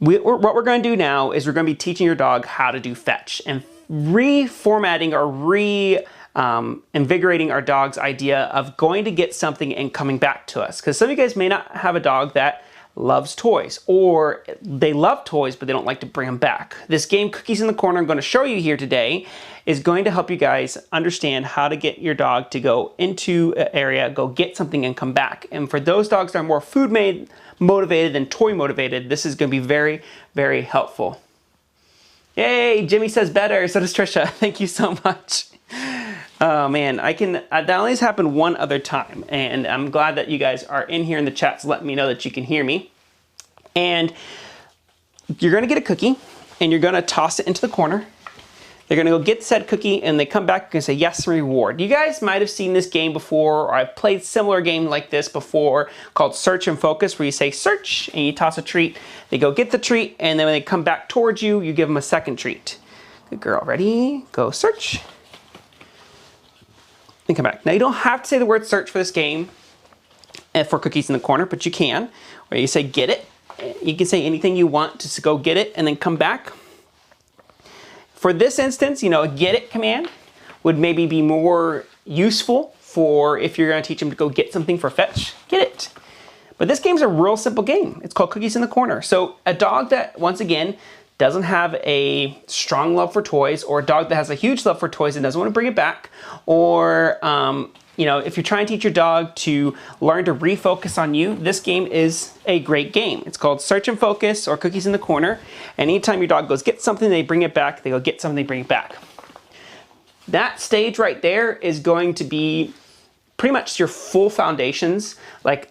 What we're going to do now is we're going to be teaching your dog how to do fetch and reformatting or invigorating our dog's idea of going to get something and coming back to us. Because some of you guys may not have a dog that loves toys, or they love toys but they don't like to bring them back. This game, Cookies in the Corner, I'm going to show you here today, is going to help you guys understand how to get your dog to go into an area, go get something and come back. And for those dogs that are more food motivated than toy motivated, this is going to be very, very helpful. Yay, Jimmy says better, so does Trisha. Thank you so much. Oh man, that only has happened one other time, and I'm glad that you guys are in here in the chats letting me know that you can hear me. And you're gonna get a cookie, and you're gonna toss it into the corner. They're gonna go get said cookie, and they come back and say yes, reward. You guys might have seen this game before, or I've played a similar game like this before called Search and Focus, where you say search, and you toss a treat. They go get the treat, and then when they come back towards you, you give them a second treat. Good girl, ready? Go search. And come back. Now you don't have to say the word search for this game and for Cookies in the Corner, but you can. Or you say get it. You can say anything you want to go get it and then come back. For this instance, a get it command would maybe be more useful for if you're going to teach them to go get something for fetch. Get it. But this game's a real simple game. It's called Cookies in the Corner. So a dog that, once again, doesn't have a strong love for toys, or a dog that has a huge love for toys and doesn't want to bring it back, or if you're trying to teach your dog to learn to refocus on you, this game is a great game. It's called Search and Focus or Cookies in the Corner. And anytime your dog goes get something, they bring it back. They go get something, they bring it back. That stage right there is going to be pretty much your full foundations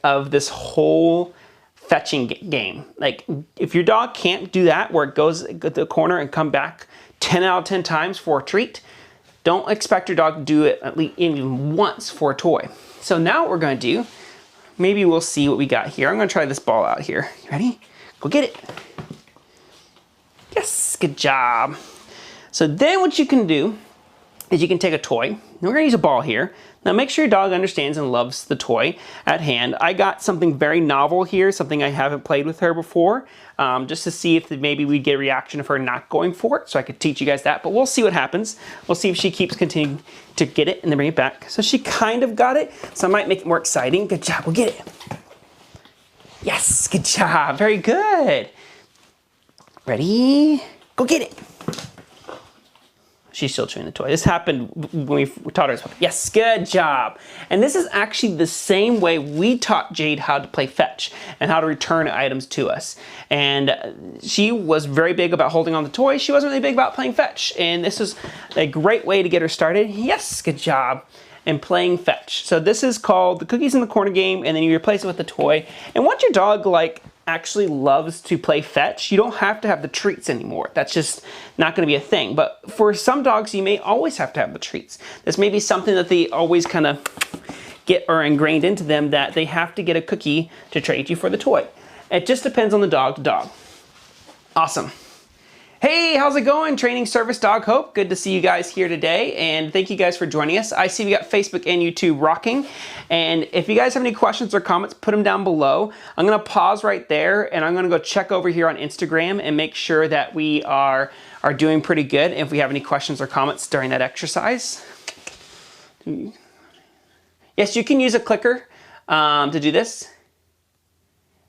of this whole fetching game. If your dog can't do that, where it goes to the corner and come back 10 out of 10 times for a treat, don't expect your dog to do it at least even once for a toy. So now what we're going to do, maybe we'll see what we got here. I'm going to try this ball out here. You ready? Go get it. Yes, good job. So then what you can do is you can take a toy. And we're going to use a ball here. Now make sure your dog understands and loves the toy at hand. I got something very novel here, something I haven't played with her before, just to see if maybe we'd get a reaction of her not going for it, so I could teach you guys that, but we'll see what happens. We'll see if she keeps continuing to get it and then bring it back. So she kind of got it, so I might make it more exciting. Good job, we'll get it. Yes, good job, very good. Ready? Go get it. She's still chewing the toy. This happened when we taught her. Yes, good job. And this is actually the same way we taught Jade how to play fetch and how to return items to us. And she was very big about holding on to the toy. She wasn't really big about playing fetch. And this is a great way to get her started. Yes, good job. And playing fetch. So this is called the Cookies in the Corner game, and then you replace it with the toy. And once your dog actually loves to play fetch, you don't have to have the treats anymore. That's just not going to be a thing. But for some dogs, you may always have to have the treats. This may be something that they always kind of get or ingrained into them, that they have to get a cookie to trade you for the toy. It just depends on the dog to dog. Awesome. Hey, how's it going? Training Service Dog Hope. Good to see you guys here today, and thank you guys for joining us. I see we got Facebook and YouTube rocking, and if you guys have any questions or comments, put them down below. I'm gonna pause right there, and I'm gonna go check over here on Instagram and make sure that we are doing pretty good. If we have any questions or comments during that exercise. Yes, you can use a clicker to do this.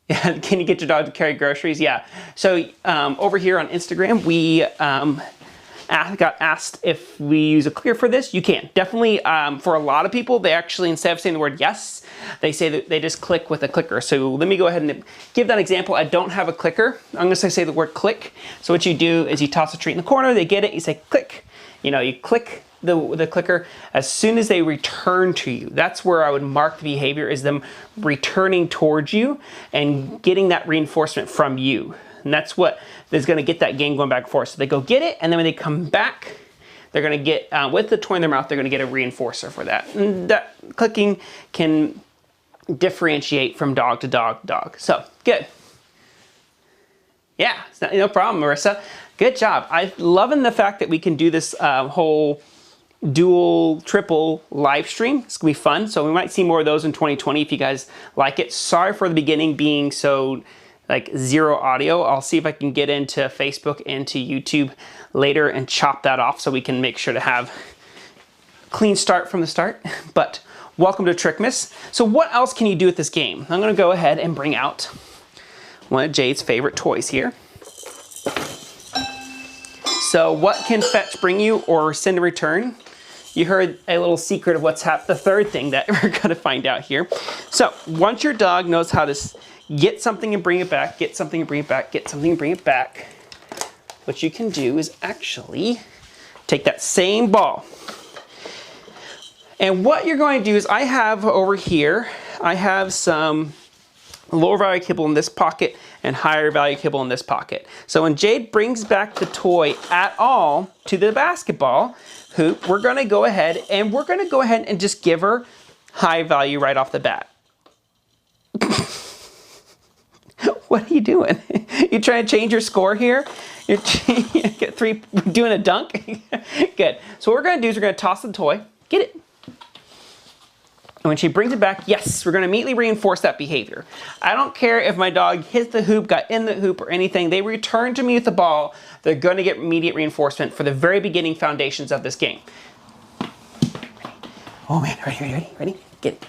Yeah, can you get your dog to carry groceries? Yeah. So over here on Instagram, we got asked if we use a clicker for this. You can. Definitely, for a lot of people, they actually, instead of saying the word yes, they say that they just click with a clicker. So let me go ahead and give that example. I don't have a clicker. I'm going to say the word click. So what you do is you toss a treat in the corner, they get it, you say click. You click the clicker as soon as they return to you. That's where I would mark the behavior, is them returning towards you and getting that reinforcement from you. And that's what is going to get that game going back and forth. So they go get it, and then when they come back, they're going to get, with the toy in their mouth, they're going to get a reinforcer for that. And that clicking can differentiate from dog to dog to dog. So, good. Yeah, no problem, Marissa. Good job. I'm loving the fact that we can do this whole dual, triple live stream. It's gonna be fun. So we might see more of those in 2020 if you guys like it. Sorry for the beginning being so like zero audio. I'll see if I can get into Facebook and to YouTube later and chop that off so we can make sure to have clean start from the start. But welcome to Trickmas. So what else can you do with this game? I'm gonna go ahead and bring out one of Jade's favorite toys here. So what can fetch bring you or send a return? You heard a little secret of what's the third thing that we're gonna find out here. So once your dog knows how to get something and bring it back, get something and bring it back, get something and bring it back, what you can do is actually take that same ball. And what you're going to do is I have over here, I have some lower value kibble in this pocket and higher value kibble in this pocket. So when Jade brings back the toy at all to the basketball hoop, we're gonna go ahead and just give her high value right off the bat. What are you doing? You trying to change your score here? You're get 3, doing a dunk? Good. So what we're gonna do is we're gonna toss the toy, get it. And when she brings it back, yes, we're gonna immediately reinforce that behavior. I don't care if my dog hit the hoop, got in the hoop or anything, they return to me with the ball, they're gonna get immediate reinforcement for the very beginning foundations of this game. Oh man, ready? Get it.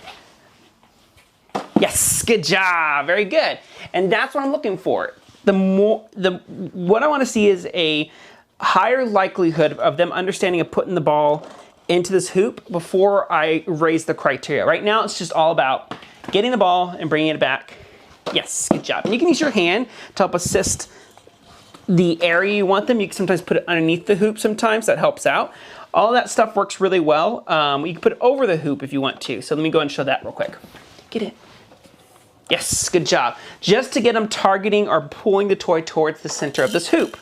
Yes, good job, very good. And that's what I'm looking for. What I wanna see is a higher likelihood of them understanding of putting the ball into this hoop before I raise the criteria. Right now, it's just all about getting the ball and bringing it back. Yes, good job. And you can use your hand to help assist the area you want them. You can sometimes put it underneath the hoop sometimes, that helps out. All that stuff works really well. You can put it over the hoop if you want to. So let me go ahead and show that real quick. Get it. Yes, good job. Just to get them targeting or pulling the toy towards the center of this hoop.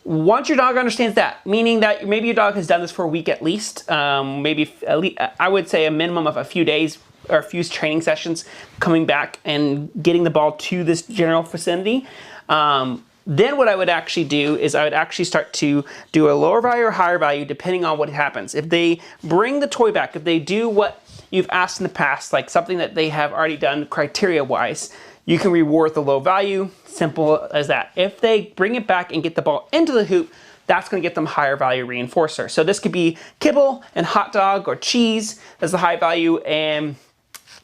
Once your dog understands that, meaning that maybe your dog has done this for a week at least, maybe at least, I would say a minimum of a few days or a few training sessions coming back and getting the ball to this general vicinity, then what I would actually do is I would actually start to do a lower value or higher value depending on what happens. If they bring the toy back, if they do what you've asked in the past, like something that they have already done criteria-wise, you can reward the low value, simple as that. If they bring it back and get the ball into the hoop, that's gonna get them higher value reinforcer. So this could be kibble and hot dog or cheese as the high value, and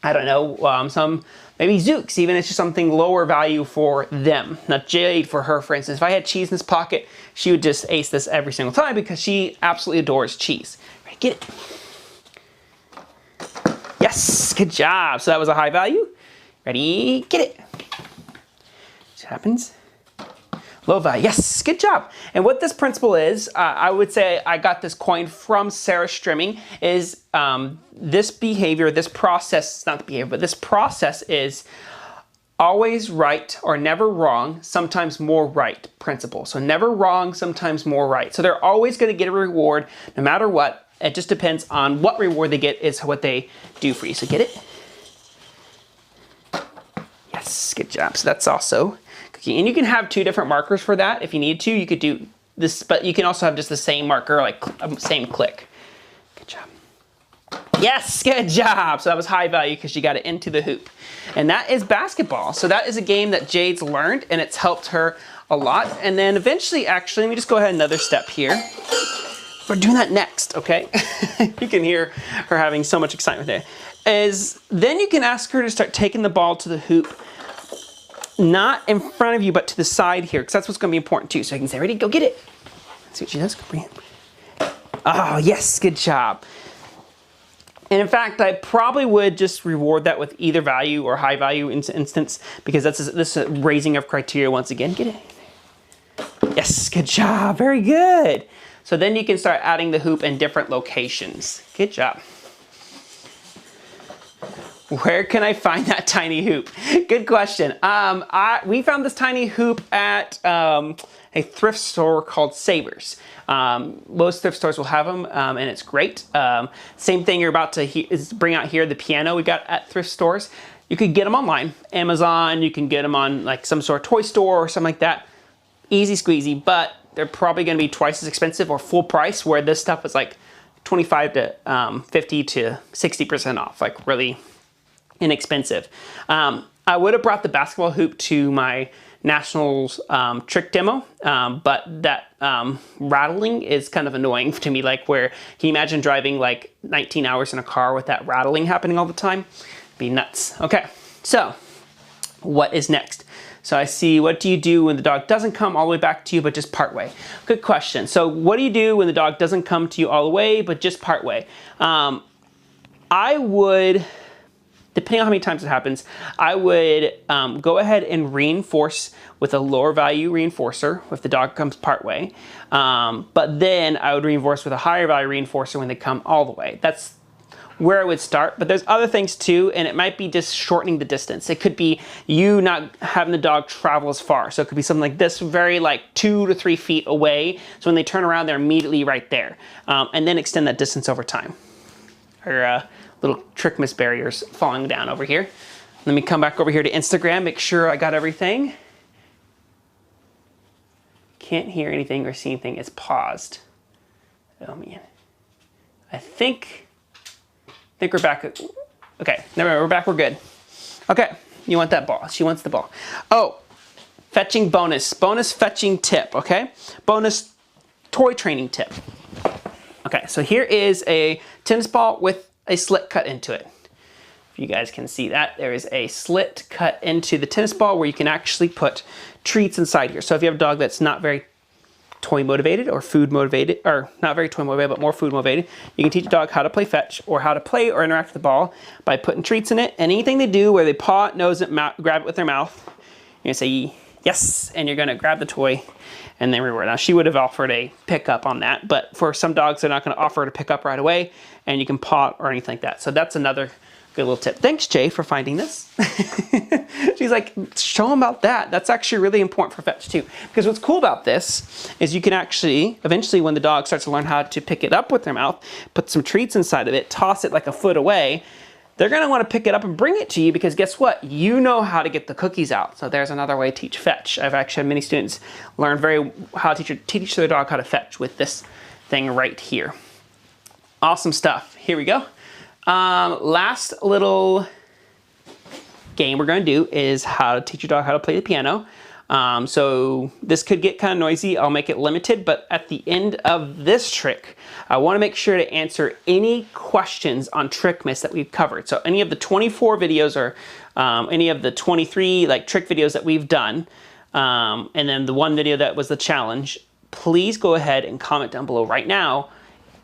I don't know, some maybe Zooks, even it's just something lower value for them. Now Jade, for her, for instance, if I had cheese in this pocket, she would just ace this every single time because she absolutely adores cheese. Ready, get it. Yes, good job. So that was a high value. Ready, get it. See what happens? Low value, yes, good job. And what this principle is, I would say I got this coin from Sarah Strimming, is this behavior, this process, not the behavior, but this process is always right or never wrong, sometimes more right principle. So never wrong, sometimes more right. So they're always gonna get a reward no matter what. It just depends on what reward they get is what they do for you. So get it? Yes, good job. So that's also cookie. And you can have 2 different markers for that if you need to. You could do this, but you can also have just the same marker, like same click. Good job. Yes, good job. So that was high value because she got it into the hoop. And that is basketball. So that is a game that Jade's learned and it's helped her a lot. And then eventually, actually, let me just go ahead another step here. We're doing that next, okay? You can hear her having so much excitement there. Then you can ask her to start taking the ball to the hoop, not in front of you, but to the side here, because that's what's gonna be important too. So you can say, ready, go get it. Let's see what she does, go bring it. Oh, yes, good job. And in fact, I probably would just reward that with either value or high value instance, because this is a raising of criteria once again. Get it. Yes, good job, very good. So then you can start adding the hoop in different locations. Good job. Where can I find that tiny hoop? Good question. We found this tiny hoop at a thrift store called Savers. Most thrift stores will have them, and it's great. Same thing you're about to bring out here, the piano we got at thrift stores. You could get them online, Amazon, you can get them on like some sort of toy store or something like that. Easy squeezy, but they're probably gonna be twice as expensive or full price, where this stuff is like 25 to 50 to 60% off, like really inexpensive. I would have brought the basketball hoop to my nationals trick demo, but that rattling is kind of annoying to me. Like, where, can you imagine driving like 19 hours in a car with that rattling happening all the time? It'd be nuts. Okay, so what is next? So I see, what do you do when the dog doesn't come all the way back to you, but just part way? Good question. So what do you do when the dog doesn't come to you all the way, but just part way? I would, depending on how many times it happens, I would go ahead and reinforce with a lower value reinforcer if the dog comes part way. But then I would reinforce with a higher value reinforcer when they come all the way. That's where I would start, but there's other things too, and it might be just shortening the distance. It could be you not having the dog travel as far. So it could be something like this, very like 2 to 3 feet away. So when they turn around, they're immediately right there. And then extend that distance over time. Or little Trickmas barriers falling down over here. Let me come back over here to Instagram, make sure I got everything. Can't hear anything or see anything, it's paused. Oh man. I think we're back. Okay, never mind, we're back, we're good. Okay, you want that ball. She wants the ball. Oh, fetching bonus fetching tip, okay? Bonus toy training tip. Okay, so here is a tennis ball with a slit cut into it. If you guys can see that, there is a slit cut into the tennis ball where you can actually put treats inside here. So if you have a dog that's not very toy motivated or food motivated, or not very toy motivated, but more food motivated, you can teach a dog how to play fetch or how to play or interact with the ball by putting treats in it. And anything they do where they paw it, nose it, grab it with their mouth, you're gonna say yes, and you're gonna grab the toy and then reward. Now she would have offered a pickup on that, but for some dogs, they're not gonna offer to pick up right away, and you can paw it or anything like that. So that's another good little tip. Thanks, Jay, for finding this. She's like, show them about that. That's actually really important for fetch too. Because what's cool about this is you can actually, eventually when the dog starts to learn how to pick it up with their mouth, put some treats inside of it, toss it like a foot away, they're gonna wanna pick it up and bring it to you because guess what? You know how to get the cookies out. So there's another way to teach fetch. I've actually had many students learn how to teach their dog how to fetch with this thing right here. Awesome stuff. Here we go. Last little game we're going to do is how to teach your dog how to play the piano. So this could get kind of noisy. I'll make it limited, but at the end of this trick, I want to make sure to answer any questions on Trickmas that we've covered. So any of the 24 videos or any of the 23 like trick videos that we've done, and then the one video that was the challenge, please go ahead and comment down below right now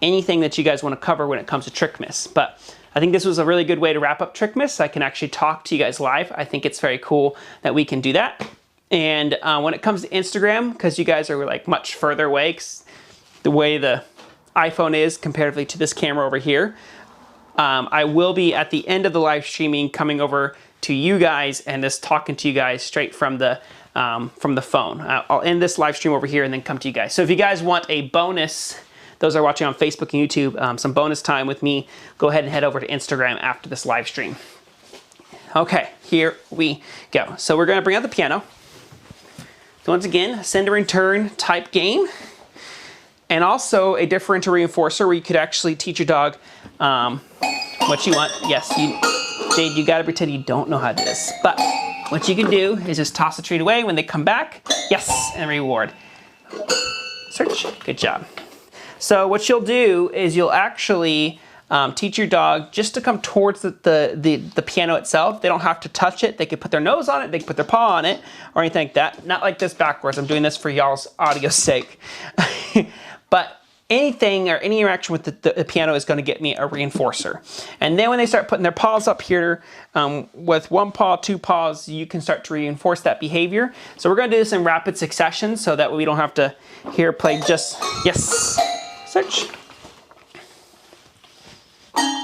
anything that you guys want to cover when it comes to Trickmas. But I think this was a really good way to wrap up Trickmas. I can actually talk to you guys live. I think it's very cool that we can do that. And when it comes to Instagram, because you guys are like much further away, 'cause the way the iPhone is comparatively to this camera over here, I will be at the end of the live streaming coming over to you guys and just talking to you guys straight from the phone. I'll end this live stream over here and then come to you guys. So if you guys want a bonus, those that are watching on Facebook and YouTube, some bonus time with me, go ahead and head over to Instagram after this live stream. Okay, here we go. So we're gonna bring out the piano. So once again, send and return type game. And also a differential reinforcer where you could actually teach your dog what you want. Yes, Jade, you gotta pretend you don't know how to do this. But what you can do is just toss the treat away when they come back. Yes, and reward. Search, good job. So what you'll do is you'll actually teach your dog just to come towards the piano itself. They don't have to touch it. They can put their nose on it, they can put their paw on it, or anything like that. Not like this backwards. I'm doing this for y'all's audio's sake. But anything or any interaction with the piano is going to get me a reinforcer. And then when they start putting their paws up here, with one paw, two paws, you can start to reinforce that behavior. So we're going to do this in rapid succession so that we don't have to hear play just, yes, search.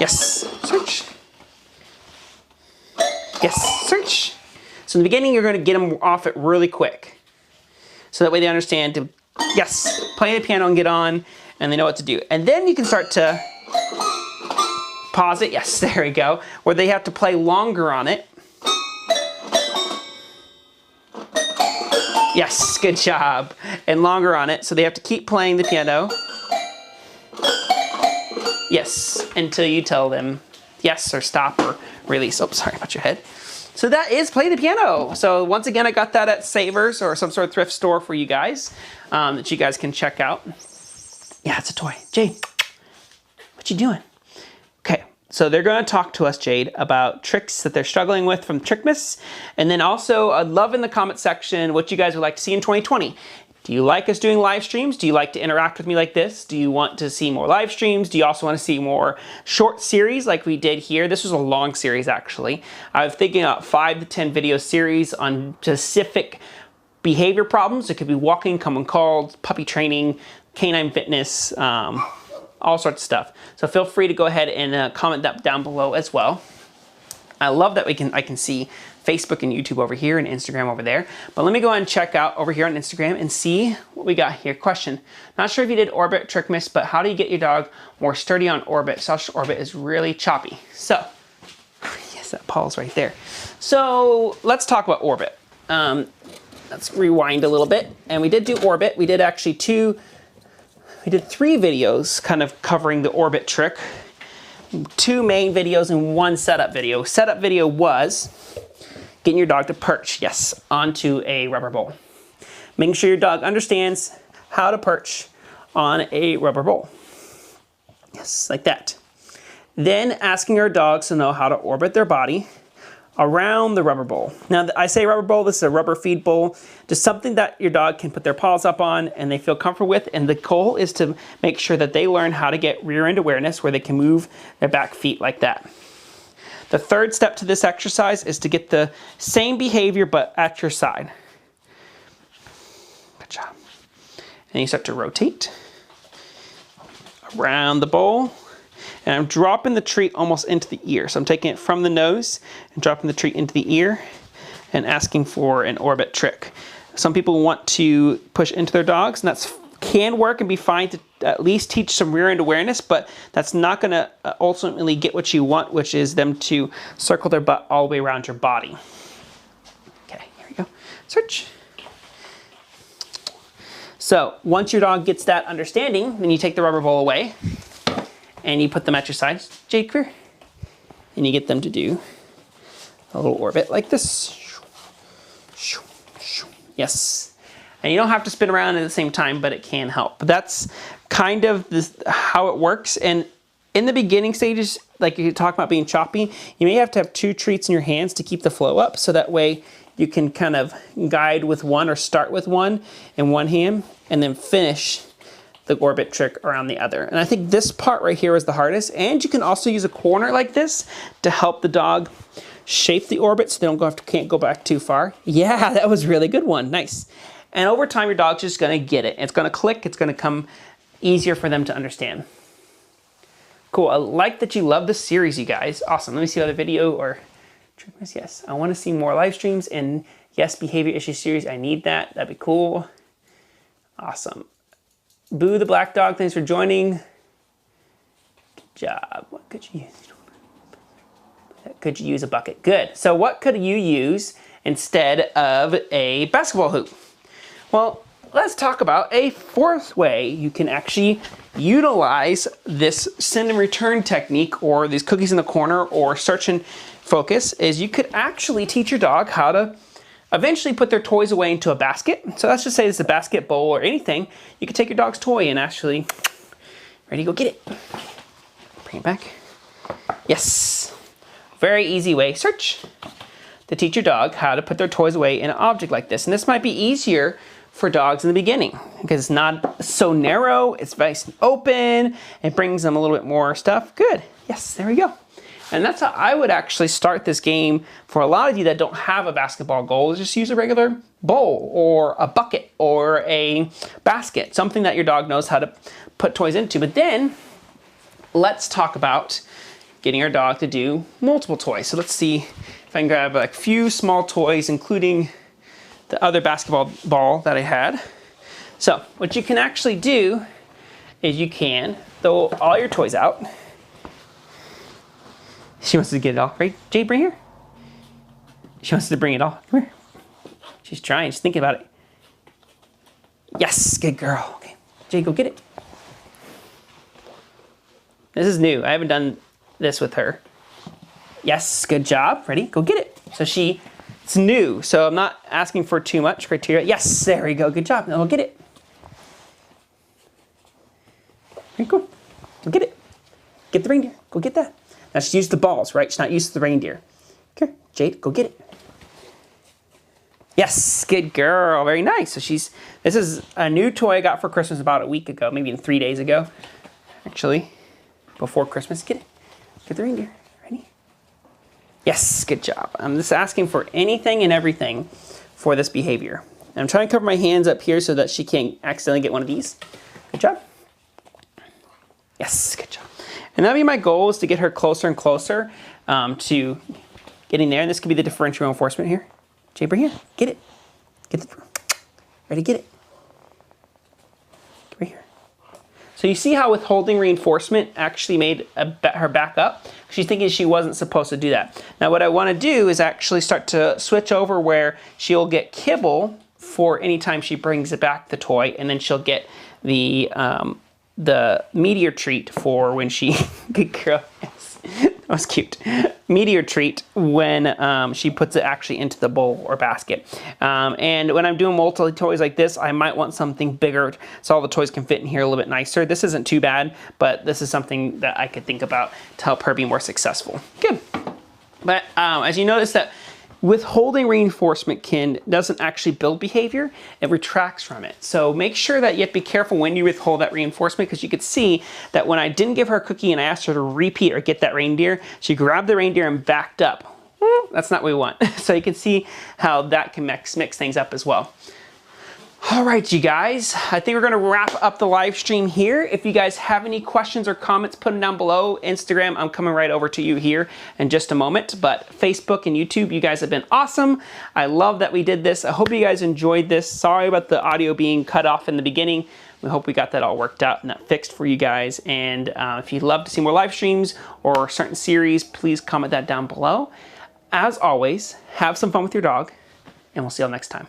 Yes, search. Yes, search. So in the beginning, you're going to get them off it really quick. So that way they understand to, yes, play the piano and get on, and they know what to do. And then you can start to pause it. Yes, there we go. Where they have to play longer on it. Yes, good job. And longer on it. So they have to keep playing the piano. Yes, until you tell them yes or stop or release. Oh, sorry about your head. So that is Play the Piano. So once again, I got that at Savers or some sort of thrift store for you guys that you guys can check out. Yeah, it's a toy. Jade, what you doing? Okay, so they're going to talk to us, Jade, about tricks that they're struggling with from Trickmas. And then also, I'd love in the comment section what you guys would like to see in 2020. Do you like us doing live streams? Do you like to interact with me like this? Do you want to see more live streams? Do you also want to see more short series like we did here? This was a long series, actually. I was thinking about 5 to 10 video series on specific behavior problems. It could be walking, common calls, puppy training, canine fitness, all sorts of stuff. So feel free to go ahead and comment that down below as well. I love that I can see Facebook and YouTube over here and Instagram over there. But let me go ahead and check out over here on Instagram and see what we got here. Question, not sure if you did orbit Trickmas, but how do you get your dog more sturdy on orbit? Such orbit is really choppy. So, yes, that Paul's right there. So let's talk about orbit. Let's rewind a little bit. And we did do orbit. We did actually 3 videos kind of covering the orbit trick. 2 main videos and 1 setup video. Setup video was getting your dog to perch, yes, onto a rubber bowl. Making sure your dog understands how to perch on a rubber bowl. Yes, like that. Then asking our dogs to know how to orbit their body around the rubber bowl. Now, I say rubber bowl, this is a rubber feed bowl, just something that your dog can put their paws up on and they feel comfortable with. And the goal is to make sure that they learn how to get rear end awareness where they can move their back feet like that. The third step to this exercise is to get the same behavior but at your side. Good job. And you start to rotate around the bowl. And I'm dropping the treat almost into the ear. So I'm taking it from the nose and dropping the treat into the ear and asking for an orbit trick. Some people want to push into their dogs, and that's can work and be fine to at least teach some rear end awareness, but that's not going to ultimately get what you want, which is them to circle their butt all the way around your body. Okay, here we go. Search. So once your dog gets that understanding, then you take the rubber bowl away and you put them at your sides. Jade, come here. And you get them to do a little orbit like this. Yes. And you don't have to spin around at the same time, but it can help. But that's kind of how it works. And in the beginning stages, like you talk about being choppy, you may have to have 2 treats in your hands to keep the flow up. So that way you can kind of guide with one or start with one in one hand and then finish the orbit trick around the other. And I think this part right here is the hardest. And you can also use a corner like this to help the dog shape the orbit so they can't go back too far. Yeah, that was a really good one. Nice. And over time, your dog's just gonna get it. It's gonna click, it's gonna come easier for them to understand. Cool, I like that you love this series, you guys. Awesome, let me see another video or Trickmas. Yes, I wanna see more live streams and yes, behavior issue series, I need that, that'd be cool. Awesome. Boo the black dog, thanks for joining. Good job, what could you use? Could you use a bucket? Good, so what could you use instead of a basketball hoop? Well, let's talk about a 4th way you can actually utilize this send and return technique or these cookies in the corner or search and focus is you could actually teach your dog how to eventually put their toys away into a basket. So let's just say it's a basket, bowl, or anything. You could take your dog's toy and actually, ready, go get it. Bring it back. Yes. Very easy way, search, to teach your dog how to put their toys away in an object like this. And this might be easier for dogs in the beginning because it's not so narrow, it's nice and open, it brings them a little bit more stuff. Good, yes, there we go. And that's how I would actually start this game for a lot of you that don't have a basketball goal. Just use a regular bowl or a bucket or a basket, something that your dog knows how to put toys into. But then let's talk about getting our dog to do multiple toys. So let's see if I can grab a few small toys, including the other basketball ball that I had. So what you can actually do is you can throw all your toys out. She wants to get it all, right? Jade, bring her. She wants to bring it all. Come here. She's trying, she's thinking about it. Yes, good girl. Okay, Jade, go get it. This is new, I haven't done this with her. Yes, good job. Ready? Go get it. So it's new, so I'm not asking for too much criteria. Yes, there we go, good job. Now we'll get it. Very cool. Go get it. Get the reindeer, go get that. Now she's used the balls, right? She's not used to the reindeer. Okay, Jade, go get it. Yes, good girl, very nice. So this is a new toy I got for Christmas about a week ago, maybe 3 days ago, actually, before Christmas. Get it, get the reindeer, ready? Yes, good job. I'm just asking for anything and everything for this behavior. And I'm trying to cover my hands up here so that she can't accidentally get one of these. Good job. Yes, good job. And that'll be my goal, is to get her closer and closer to getting there. And this could be the differential reinforcement here. Jay, bring here. Get it. Get the. Ready, get it. Right here. So you see how withholding reinforcement actually made her back up? She's thinking she wasn't supposed to do that. Now what I want to do is actually start to switch over where she'll get kibble for any time she brings it back, the toy, and then she'll get the meteor treat for when she, good girl, yes, that was cute. Meteor treat when she puts it actually into the bowl or basket. And when I'm doing multi toys like this, I might want something bigger so all the toys can fit in here a little bit nicer. This isn't too bad, but this is something that I could think about to help her be more successful. Good. But as you notice that withholding reinforcement doesn't actually build behavior, it retracts from it. So make sure that you have to be careful when you withhold that reinforcement, because you could see that when I didn't give her a cookie and I asked her to repeat or get that reindeer, she grabbed the reindeer and backed up. That's not what we want. So you can see how that can mix things up as well. All right, you guys, I think we're gonna wrap up the live stream here. If you guys have any questions or comments, put them down below. Instagram, I'm coming right over to you here in just a moment, but Facebook and YouTube, you guys have been awesome. I love that we did this. I hope you guys enjoyed this. Sorry about the audio being cut off in the beginning. We hope we got that all worked out and that fixed for you guys. And if you'd love to see more live streams or certain series, please comment that down below. As always, have some fun with your dog, and we'll see you all next time.